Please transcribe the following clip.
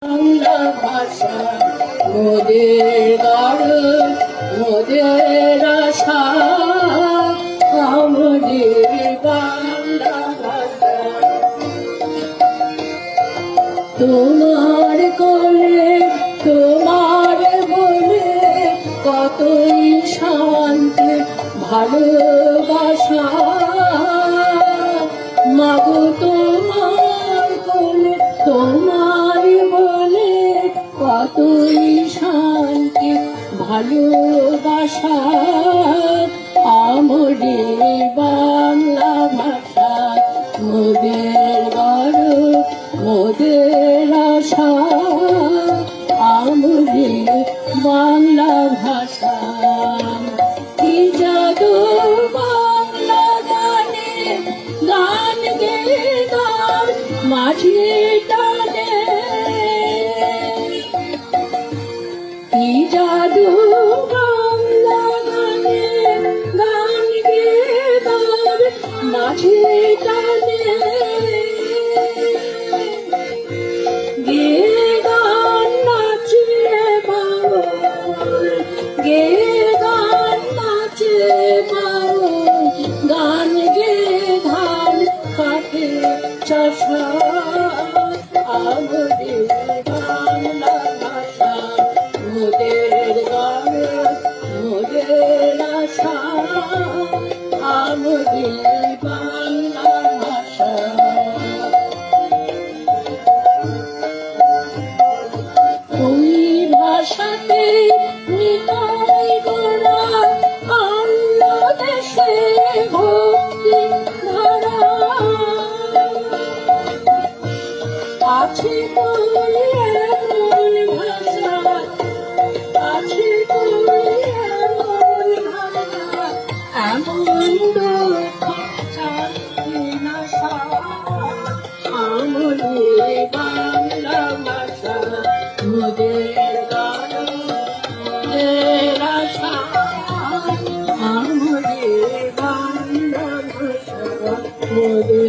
বাংলা ভাষা মোদের গর্ব, মোদের আশা, আমাদের বাংলা ভাষা। তোমার কোলে তোমার বলে কতই শান্তি ভালোবাসা, মাগো তোমার কোলে তোমার বলে কতই শান্তি ভালোবাসা, আমাদের বাংলা ভাষা মোদের গর্ব, মোদের আশা, আমাদের বাংলা ভাষা। কি জাদু বাংলা গানে, গান গে গান মাঝে টানে, কি জাদু বাংলা গানে, গান গে গান মাঝে টানে, গে গান নাচে বাউল, গে গান নাচে বাউল, গান গে ধান কাটে চাষা, আমাদের বাংলা ভাষা মোদের গর্ব, মোদের আশা, আমাদের বাংলা ভাষা। ওই ভাষাতে নিতাই গোড়া অন্য দেশে ভক্তি ধারা, আছে বলে এমন ভাষা, আছে বলে এমন ভাষা, এমন দুঃখ চাই না সা, আমাদের বাংলা ভাষা মোদের গর্ব, মোদের আশা, আমাদের বাংলা ভাষা মোদের